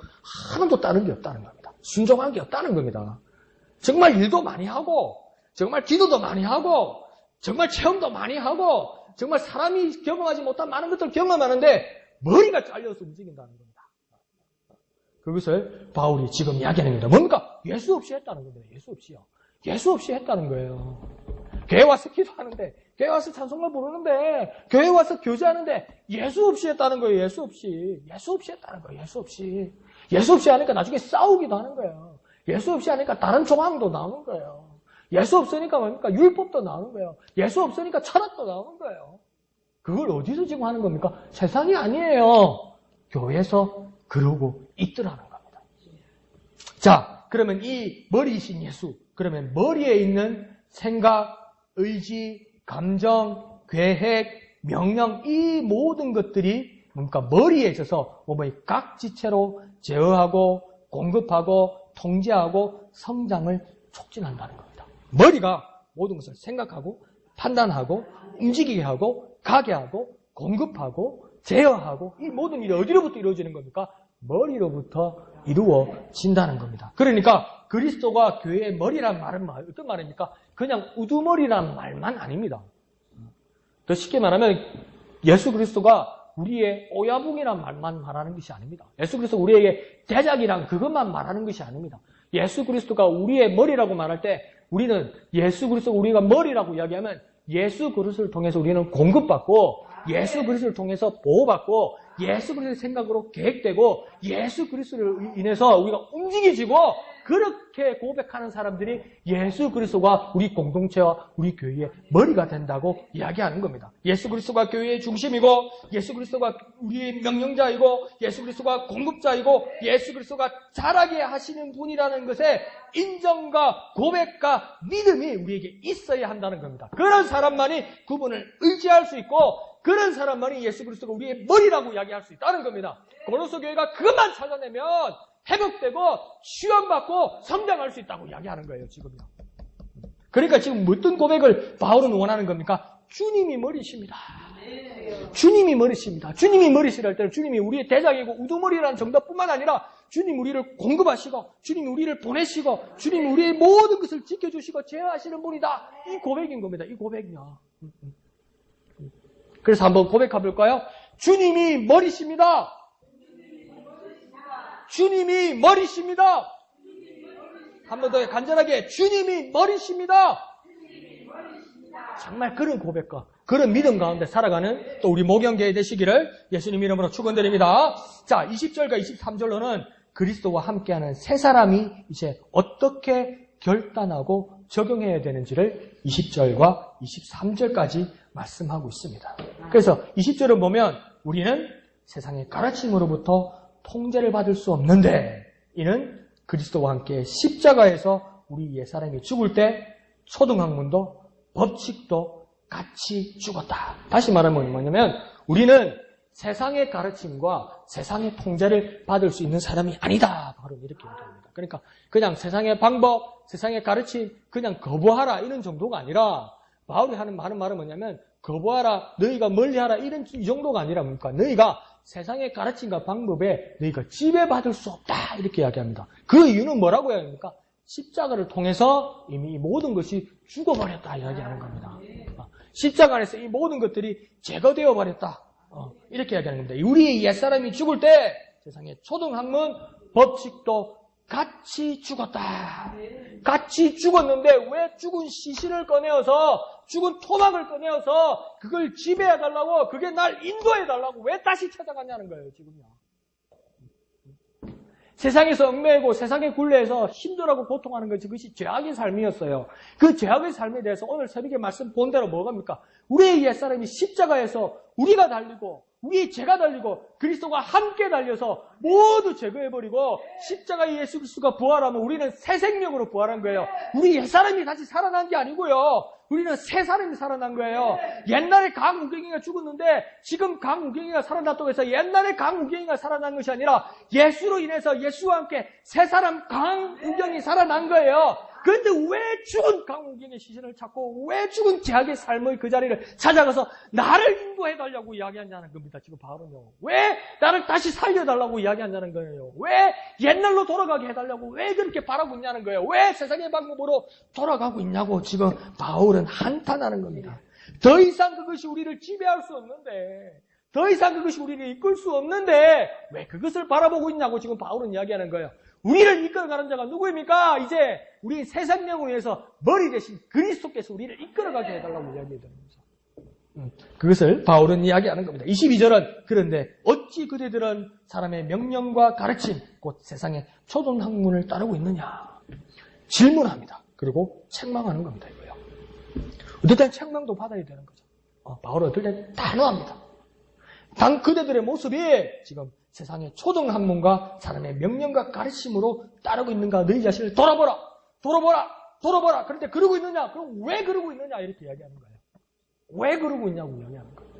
하나도 다른 게 없다는 겁니다. 순종한 게 없다는 겁니다. 정말 일도 많이 하고 정말 기도도 많이 하고 정말 체험도 많이 하고 정말 사람이 경험하지 못한 많은 것들을 경험하는데 머리가 잘려서 움직인다는 겁니다. 그것을 바울이 지금 이야기하는 겁니다. 뭡니까? 예수 없이 했다는 겁니다. 예수 없이요. 예수 없이 했다는 거예요. 교회 와서 기도하는데, 교회 와서 찬송가 부르는데, 교회 와서 교제하는데 예수 없이 했다는 거예요. 예수 없이. 예수 없이 했다는 거예요. 예수 없이. 예수 없이 하니까 나중에 싸우기도 하는 거예요. 예수 없이 하니까 다른 조항도 나오는 거예요. 예수 없으니까 뭡니까? 율법도 나오는 거예요. 예수 없으니까 철학도 나오는 거예요. 그걸 어디서 지금 하는 겁니까? 세상이 아니에요. 교회에서 그러고 있더라는 겁니다. 자, 그러면 이 머리이신 예수, 그러면 머리에 있는 생각, 의지, 감정, 계획, 명령, 이 모든 것들이 뭡니까? 머리에 있어서 몸의 각 지체로 제어하고 공급하고 통제하고 성장을 촉진한다는 겁니다. 머리가 모든 것을 생각하고 판단하고 움직이게 하고 가게 하고 공급하고 제어하고 이 모든 일이 어디로부터 이루어지는 겁니까? 머리로부터 이루어진다는 겁니다. 그러니까 그리스도가 교회의 머리란 말은 어떤 말입니까? 그냥 우두머리란 말만 아닙니다. 더 쉽게 말하면 예수 그리스도가 우리의 오야붕이란 말만 말하는 것이 아닙니다. 예수 그리스도 우리에게 대작이란 그것만 말하는 것이 아닙니다. 예수 그리스도가 우리의 머리라고 말할 때 우리는 예수 그리스도가 우리가 머리라고 이야기하면 예수 그리스도를 통해서 우리는 공급받고 예수 그리스도를 통해서 보호받고 예수 그리스도의 생각으로 계획되고 예수 그리스도를 인해서 우리가 움직여지고 그렇게 고백하는 사람들이 예수 그리스도가 우리 공동체와 우리 교회의 머리가 된다고 이야기하는 겁니다. 예수 그리스도가 교회의 중심이고 예수 그리스도가 우리의 명령자이고 예수 그리스도가 공급자이고 예수 그리스도가 자라게 하시는 분이라는 것에 인정과 고백과 믿음이 우리에게 있어야 한다는 겁니다. 그런 사람만이 그분을 의지할 수 있고 그런 사람만이 예수 그리스도가 우리의 머리라고 이야기할 수 있다는 겁니다. 고린도 교회가 그것만 찾아내면 회복되고 시험받고 성장할 수 있다고 이야기하는 거예요, 지금요. 그러니까 지금 어떤 고백을 바울은 원하는 겁니까? 주님이 머리십니다. 주님이 머리십니다. 주님이 머리시랄 때는 주님이 우리의 대장이고 우두머리라는 정답뿐만 아니라 주님 우리를 공급하시고 주님 우리를 보내시고 주님 우리의 모든 것을 지켜주시고 제어하시는 분이다. 이 고백인 겁니다. 이 고백이요. 그래서 한번 고백해 볼까요? 주님이 머리십니다. 주님이 머리십니다. 한 번 더 간절하게 주님이 머리십니다. 정말 그런 고백과 그런 믿음 가운데 살아가는 또 우리 목영교회 되시기를 예수님 이름으로 축원드립니다. 자, 20절과 23절로는 그리스도와 함께하는 세 사람이 이제 어떻게 결단하고 적용해야 되는지를 20절과 23절까지 말씀하고 있습니다. 그래서 20절을 보면 우리는 세상의 가르침으로부터 통제를 받을 수 없는데 이는 그리스도와 함께 십자가에서 우리 옛사람이 죽을 때 초등학문도 법칙도 같이 죽었다. 다시 말하면 뭐냐면 우리는 세상의 가르침과 세상의 통제를 받을 수 있는 사람이 아니다. 바로 이렇게 얘기합니다. 그러니까 그냥 세상의 방법, 세상의 가르침 그냥 거부하라 이런 정도가 아니라 바울이 하는 말은 뭐냐면 거부하라, 너희가 멀리하라 이 정도가 아니라 뭡니까? 너희가 세상의 가르침과 방법에 너희가 지배받을 수 없다 이렇게 이야기합니다. 그 이유는 뭐라고 이야기합니까? 십자가를 통해서 이미 이 모든 것이 죽어버렸다 이야기하는 겁니다. 십자가 안에서 이 모든 것들이 제거되어 버렸다. 이렇게 이야기하는 겁니다. 우리의 옛사람이 죽을 때 세상의 초등학문, 법칙도 같이 죽었다. 같이 죽었는데 왜 죽은 시신을 꺼내어서 죽은 토막을 꺼내어서 그걸 지배해달라고 그게 날 인도해달라고 왜 다시 찾아갔냐는 거예요. 지금요. 세상에서 얽매이고 세상의 굴레에서 힘들어하고 고통하는 것이 그것이 죄악의 삶이었어요. 그 죄악의 삶에 대해서 오늘 새벽에 말씀 본 대로 뭐갑니까? 우리의 옛사람이 십자가에서 우리가 달리고 우리의 죄가 달리고 그리스도가 함께 달려서 모두 제거해버리고 십자가의 예수 그리스도가 부활하면 우리는 새 생명으로 부활한 거예요. 우리 옛사람이 다시 살아난 게 아니고요. 우리는 새 사람이 살아난 거예요. 옛날에 강우경이가 죽었는데 지금 강우경이가 살아났다고 해서 옛날에 강우경이가 살아난 것이 아니라 예수로 인해서 예수와 함께 새 사람 강우경이 살아난 거예요. 그런데 왜 죽은 강우경의 시신을 찾고 왜 죽은 죄악의 삶의 그 자리를 찾아가서 나를 인도해달라고 이야기하냐는 겁니다. 지금 바울은요. 왜 나를 다시 살려달라고 이야기하냐는 거예요. 왜 옛날로 돌아가게 해달라고 왜 그렇게 바라고 있냐는 거예요. 왜 세상의 방법으로 돌아가고 있냐고 지금 바울은 한탄하는 겁니다. 더 이상 그것이 우리를 지배할 수 없는데 더 이상 그것이 우리를 이끌 수 없는데 왜 그것을 바라보고 있냐고 지금 바울은 이야기하는 거예요. 우리를 이끌어가는 자가 누구입니까? 이제 우리 새 생명을 위해서 머리 대신 그리스도께서 우리를 이끌어가게 해달라고 이야기해야 되는 거죠. 그것을 바울은 이야기하는 겁니다. 22절은 그런데 어찌 그대들은 사람의 명령과 가르침 곧 세상의 초등학문을 따르고 있느냐 질문합니다. 그리고 책망하는 겁니다. 이거요. 어떨 땐 책망도 받아야 되는 거죠. 바울은 어떨 땐 단호합니다. 단 그대들의 모습이 지금 세상의 초등학문과 사람의 명령과 가르침으로 따르고 있는가 너희 자신을 돌아보라. 그런데 그러고 있느냐? 그럼 왜 그러고 있느냐? 이렇게 이야기하는 거예요. 왜 그러고 있냐고 이야기하는 거예요.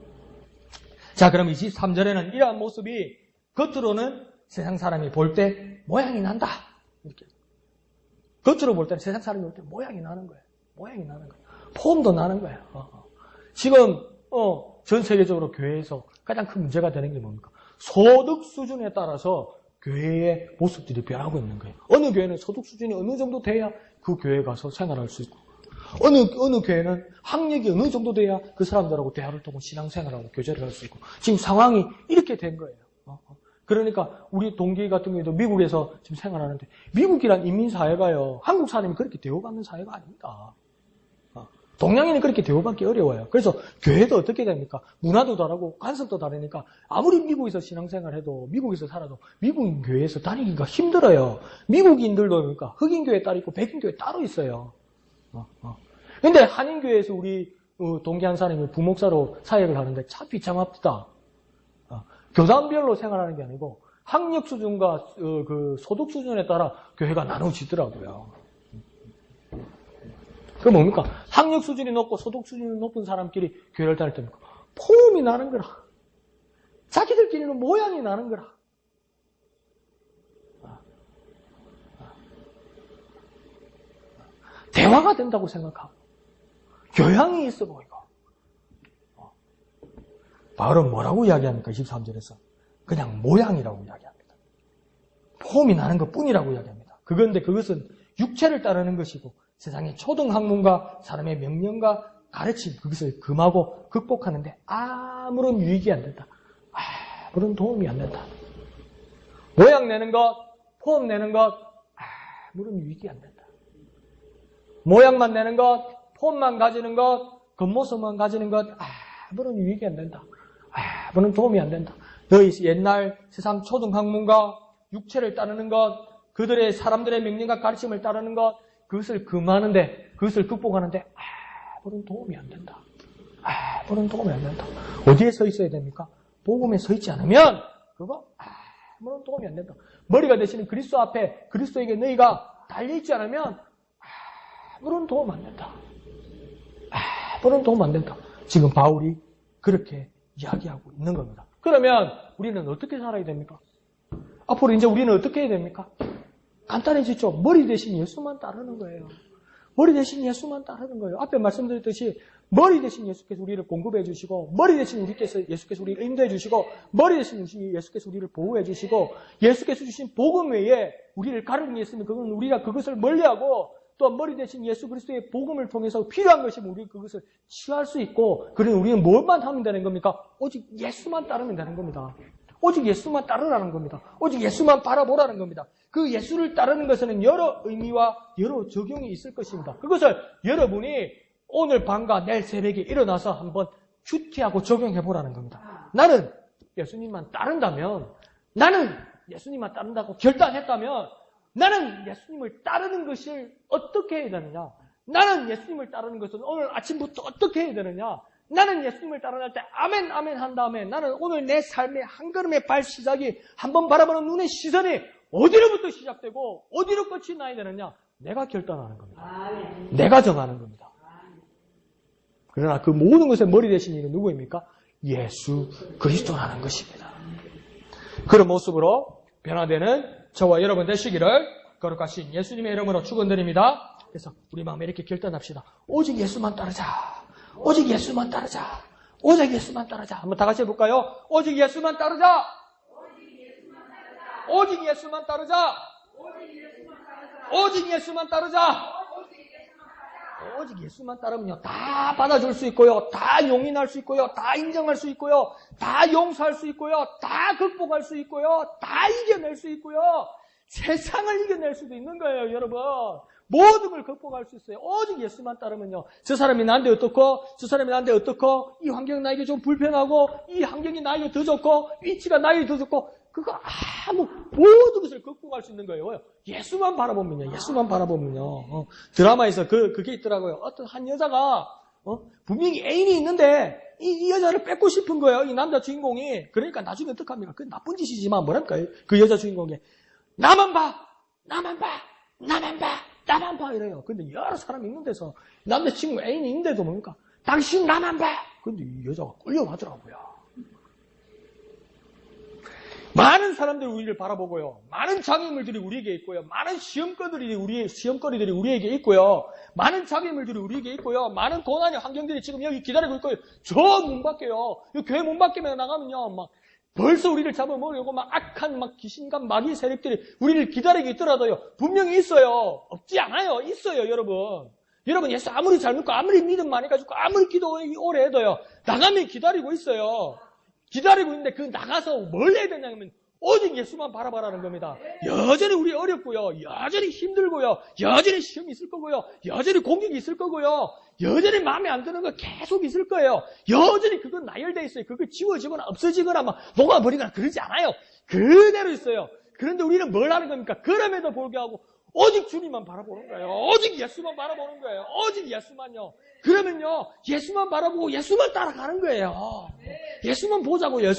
자, 그럼 23절에는 이러한 모습이 겉으로는 세상 사람이 볼 때 모양이 난다. 이렇게. 겉으로 볼 때는 세상 사람이 볼 때 모양이 나는 거예요. 폼도 나는 거예요. 지금 전 세계적으로 교회에서 가장 큰 문제가 되는 게 뭡니까? 소득 수준에 따라서 교회의 모습들이 변하고 있는 거예요. 어느 교회는 소득 수준이 어느 정도 돼야 그 교회에 가서 생활할 수 있고 어느 교회는 학력이 어느 정도 돼야 그 사람들하고 대화를 통해 신앙생활하고 교제를 할 수 있고 지금 상황이 이렇게 된 거예요. 그러니까 우리 동기 같은 경우에도 미국에서 지금 생활하는데 미국이란 인민사회가요. 한국 사람이 그렇게 대우받는 사회가 아닙니다. 동양인은 그렇게 대우받기 어려워요. 그래서 교회도 어떻게 됩니까? 문화도 다르고 관습도 다르니까 아무리 미국에서 신앙생활해도 미국에서 살아도 미국인 교회에서 다니기가 힘들어요. 미국인들도 그러니까 흑인 교회 따로 있고 백인 교회 따로 있어요. 근데 한인 교회에서 우리 동기 한 사람이 부목사로 사역을 하는데 참 비참합니다. 교단별로 생활하는 게 아니고 학력 수준과 그 소득 수준에 따라 교회가 나눠지더라고요. 그 뭡니까? 학력 수준이 높고 소득 수준이 높은 사람끼리 교회를 다닐 때입니까? 폼이 나는 거라. 자기들끼리는 모양이 나는 거라. 대화가 된다고 생각하고 교양이 있어 보이고. 바울은 뭐라고 이야기합니까? 23절에서 그냥 모양이라고 이야기합니다. 폼이 나는 것뿐이라고 이야기합니다. 그런데 그것은 육체를 따르는 것이고 세상의 초등학문과 사람의 명령과 가르침 그것을 금하고 극복하는데 아무런 유익이 안 된다. 아무런 도움이 안 된다. 모양 내는 것, 폼 내는 것 아무런 유익이 안 된다. 모양만 내는 것, 폼만 가지는 것, 겉모습만 가지는 것 아무런 유익이 안 된다. 아무런 도움이 안 된다. 너희 옛날 세상 초등학문과 육체를 따르는 것, 그들의 사람들의 명령과 가르침을 따르는 것 그것을 금하는데, 그것을 극복하는데 아무런 도움이 안 된다. 아무런 도움이 안 된다. 어디에 서 있어야 됩니까? 복음에 서 있지 않으면 그거 아무런 도움이 안 된다. 머리가 되시는 그리스도 앞에 그리스도에게 너희가 달려있지 않으면 아무런 도움 안 된다. 아무런 도움 안 된다. 지금 바울이 그렇게 이야기하고 있는 겁니다. 그러면 우리는 어떻게 살아야 됩니까? 앞으로 이제 우리는 어떻게 해야 됩니까? 간단해지죠. 머리 대신 예수만 따르는 거예요. 머리 대신 예수만 따르는 거예요. 앞에 말씀드렸듯이 머리 대신 예수께서 우리를 공급해 주시고, 머리 대신 예수께서 우리를 인도해 주시고, 머리 대신 예수께서 우리를 보호해 주시고, 예수께서 주신 복음 외에 우리를 가르는 게 있으면 그건 우리가 그것을 멀리하고, 또 머리 대신 예수 그리스도의 복음을 통해서 필요한 것이면 우리 그것을 취할 수 있고, 그러면 우리는 뭘만 하면 되는 겁니까? 오직 예수만 따르면 되는 겁니다. 오직 예수만 따르라는 겁니다. 오직 예수만 바라보라는 겁니다. 그 예수를 따르는 것에는 여러 의미와 여러 적용이 있을 것입니다. 그것을 여러분이 오늘 밤과 내일 새벽에 일어나서 한번 큐티하고 적용해 보라는 겁니다. 나는 예수님만 따른다면, 나는 예수님만 따른다고 결단했다면, 나는 예수님을 따르는 것을 어떻게 해야 되느냐? 나는 예수님을 따르는 것은 오늘 아침부터 어떻게 해야 되느냐? 나는 예수님을 따라갈 때 아멘 아멘 한 다음에 나는 오늘 내 삶의 한 걸음의 발 시작이 한번 바라보는 눈의 시선이 어디로부터 시작되고 어디로 끝이 나야 되느냐? 내가 결단하는 겁니다. 내가 정하는 겁니다. 그러나 그 모든 것의 머리 대신 이는 누구입니까? 예수 그리스도라는 것입니다. 그런 모습으로 변화되는 저와 여러분 되시기를 거룩하신 예수님의 이름으로 축원드립니다. 그래서 우리 마음에 이렇게 결단합시다. 오직 예수만 따르자. 오직 예수만 따르자. 오직 예수만 따르자. 한번 다 같이 해볼까요? 오직 예수만 따르자. 오직 예수만 따르자. 오직 예수만 따르자. 오직 예수만 따르면요, 다 받아줄 수 있고요, 다 용인할 수 있고요, 다 인정할 수 있고요, 다 용서할 수 있고요, 다 극복할 수 있고요, 다 이겨낼 수 있고요, 세상을 이겨낼 수도 있는 거예요, 여러분. 모든 걸 극복할 수 있어요. 오직 예수만 따르면요. 저 사람이 나한테 어떻고, 저 사람이 나한테 어떻고, 이 환경 나에게 좀 불편하고, 이 환경이 나에게 더 좋고, 위치가 나에게 더 좋고, 그거 모든 것을 극복할 수 있는 거예요. 예수만 바라보면요. 예수만 바라보면요. 드라마에서 그게 있더라고요. 어떤 한 여자가, 분명히 애인이 있는데, 이 여자를 뺏고 싶은 거예요. 이 남자 주인공이. 그러니까 나중에 어떡합니까? 그 나쁜 짓이지만 뭐랄까요? 그 여자 주인공이. 나만 봐! 나만 봐! 나만 봐! 나만 봐! 이래요. 근데 여러 사람이 있는 데서, 남자친구 애인이 있는데도 뭡니까? 당신 나만 봐! 근데 이 여자가 끌려가더라고요. 많은 사람들이 우리를 바라보고요. 많은 장애물들이 우리에게 있고요. 많은 시험거리들이 우리에게 있고요. 많은 장애물들이 우리에게 있고요. 많은 고난의 환경들이 지금 여기 기다리고 있고요. 저 문 밖에요. 교회 문 밖에만 나가면요. 막 벌써 우리를 잡아먹으려고 막 악한 막 귀신과 마귀 세력들이 우리를 기다리고 있더라도요. 분명히 있어요. 없지 않아요. 있어요, 여러분. 여러분, 예수 아무리 잘 믿고 아무리 믿음 많이 가지고 아무리 기도 오래 해도요. 나가면 기다리고 있어요. 기다리고 있는데 그 나가서 뭘 해야 되냐면 오직 예수만 바라봐라는 겁니다. 여전히 우리 어렵고요. 여전히 힘들고요. 여전히 시험이 있을 거고요. 여전히 공격이 있을 거고요. 여전히 마음에 안 드는 거 계속 있을 거예요. 여전히 그건 나열되어 있어요. 그거 지워지거나 없어지거나 막 녹아버리거나 그러지 않아요. 그대로 있어요. 그런데 우리는 뭘 하는 겁니까? 그럼에도 불구하고 오직 주님만 바라보는 거예요. 오직 예수만 바라보는 거예요. 오직 예수만요. 그러면요, 예수만 바라보고 예수만 따라가는 거예요. 예수만 보자고요.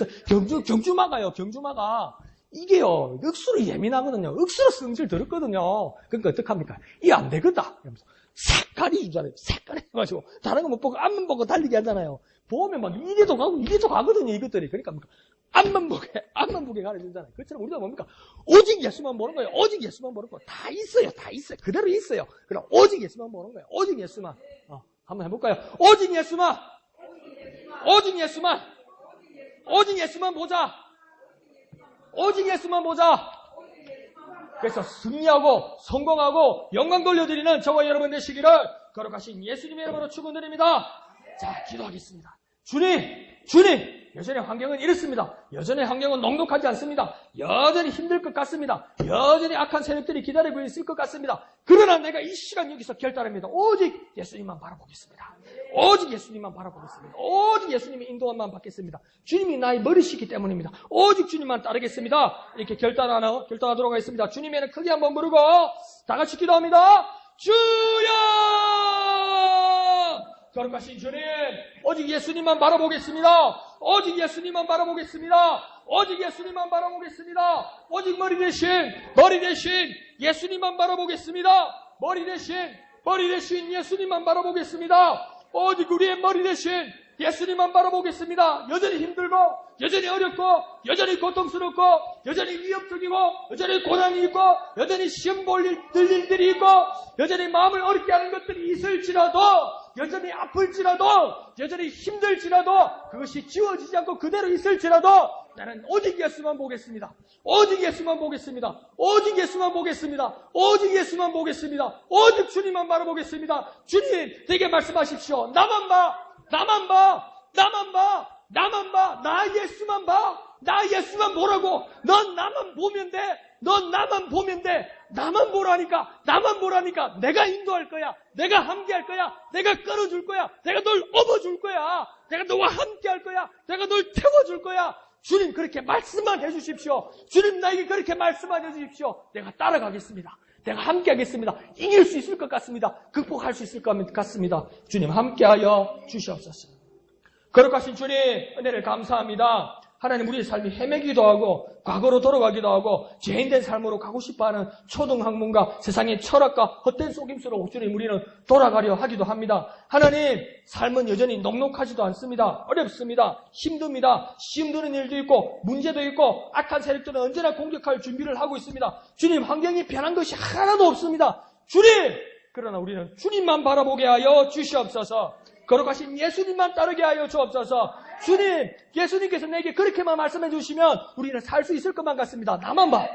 경주마가요, 경주마가. 이게요, 억수로 예민하거든요. 억수로 성질 들었거든요. 그러니까 어떡합니까? 이 안 되겠다. 이러면서 색깔이 주잖아요. 색깔이 해가지고. 다른 거 못 보고 앞만 보고 달리게 하잖아요. 보면 막 이게도 가고 이게도 가거든요, 이것들이. 그러니까 뭡니까? 앞만 보게 가르쳐주잖아요. 그렇잖아요. 우리가 뭡니까? 오직 예수만 보는 거예요. 오직 예수만 보는 거. 다 있어요. 다 있어요. 그대로 있어요. 그럼 오직 예수만 보는 거예요. 오직 예수만. 한번 해볼까요? 오직 예수만. 오직 예수만. 오직 예수만 보자. 오직 예수만 보자. 그래서 승리하고 성공하고 영광 돌려드리는 저와 여러분 되시기를 거룩하신 예수님의 이름으로 축원드립니다. 자, 기도하겠습니다. 주님, 여전히 환경은 이렇습니다. 여전히 환경은 넉넉하지 않습니다. 여전히 힘들 것 같습니다. 여전히 악한 세력들이 기다리고 있을 것 같습니다. 그러나 내가 이 시간 여기서 결단합니다. 오직 예수님만 바라보겠습니다. 오직 예수님만 바라보겠습니다. 오직 예수님의 인도함만 받겠습니다. 주님이 나의 머리시기 때문입니다. 오직 주님만 따르겠습니다. 이렇게 결단하도록 하겠습니다. 주님에는 크게 한번 부르고 다 같이 기도합니다. 주여! 거룩하신 주님, 오직 예수님만 바라보겠습니다. 오직 예수님만 바라보겠습니다. 오직 예수님만 바라보겠습니다. 오직 머리 대신 예수님만 바라보겠습니다. 머리 대신 예수님만 바라보겠습니다. 오직 우리의 머리 대신 예수님만 바라보겠습니다. 여전히 힘들고, 여전히 어렵고, 여전히 고통스럽고, 여전히 위협적이고, 여전히 고난이 있고, 여전히 시험 볼 일들이 있고, 여전히 마음을 어렵게 하는 것들이 있을지라도, 여전히 아플지라도, 여전히 힘들지라도, 그것이 지워지지 않고 그대로 있을지라도, 나는 오직 예수만 보겠습니다. 오직 예수만 보겠습니다. 오직 예수만 보겠습니다. 오직 예수만 보겠습니다. 오직 주님만 바라보겠습니다. 주님, 내게 말씀하십시오. 나만 봐. 나만 봐. 나만 봐. 나만 봐. 나 예수만 봐. 나 예수만 보라고. 넌 나만 보면 돼. 넌 나만 보면 돼. 나만 보라니까. 나만 보라니까. 내가 인도할 거야. 내가 함께할 거야. 내가 끌어줄 거야. 내가 널 업어줄 거야. 내가 너와 함께할 거야. 내가 널 태워줄 거야. 주님 그렇게 말씀만 해주십시오. 주님 나에게 그렇게 말씀만 해주십시오. 내가 따라가겠습니다. 내가 함께하겠습니다. 이길 수 있을 것 같습니다. 극복할 수 있을 것 같습니다. 주님 함께하여 주시옵소서. 거룩하신 주님 은혜를 감사합니다. 하나님 우리의 삶이 헤매기도 하고 과거로 돌아가기도 하고 죄인된 삶으로 가고 싶어하는 초등학문과 세상의 철학과 헛된 속임수로 주님 우리는 돌아가려 하기도 합니다. 하나님 삶은 여전히 넉넉하지도 않습니다. 어렵습니다. 힘듭니다. 시험 드는 일도 있고 문제도 있고 악한 세력들은 언제나 공격할 준비를 하고 있습니다. 주님 환경이 변한 것이 하나도 없습니다. 주님 그러나 우리는 주님만 바라보게 하여 주시옵소서. 거룩하신 예수님만 따르게 하여 주옵소서. 주님, 예수님께서 내게 그렇게만 말씀해 주시면 우리는 살 수 있을 것만 같습니다. 나만 봐.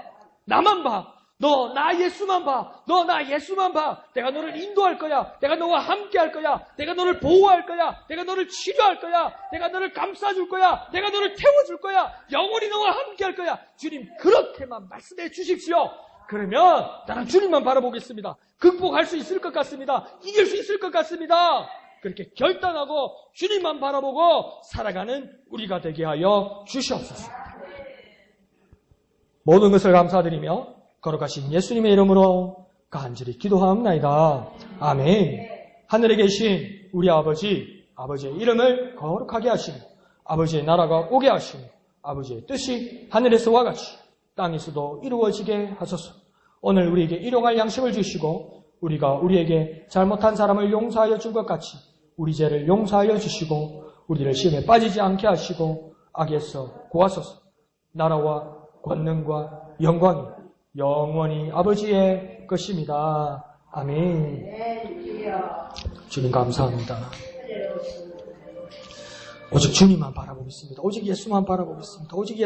나만 봐. 너 나 예수만 봐. 너 나 예수만 봐. 내가 너를 인도할 거야. 내가 너와 함께 할 거야. 내가 너를 보호할 거야. 내가 너를 치료할 거야. 내가 너를 감싸줄 거야. 내가 너를 태워줄 거야. 영원히 너와 함께 할 거야. 주님, 그렇게만 말씀해 주십시오. 그러면 나는 주님만 바라보겠습니다. 극복할 수 있을 것 같습니다. 이길 수 있을 것 같습니다. 그렇게 결단하고 주님만 바라보고 살아가는 우리가 되게 하여 주시옵소서. 모든 것을 감사드리며 거룩하신 예수님의 이름으로 간절히 기도하옵나이다. 아멘. 하늘에 계신 우리 아버지, 아버지의 이름을 거룩하게 하시며 아버지의 나라가 오게 하시며 아버지의 뜻이 하늘에서와 같이 땅에서도 이루어지게 하소서. 오늘 우리에게 일용할 양식을 주시고 우리가 우리에게 잘못한 사람을 용서하여 준 것 같이 우리 죄를 용서하여 주시고 우리를 시험에 빠지지 않게 하시고 악에서 구하소서. 나라와 권능과 영광이 영원히 아버지의 것입니다. 아멘. 주님 감사합니다. 오직 주님만 바라보겠습니다. 오직 예수만 바라보겠습니다. 오직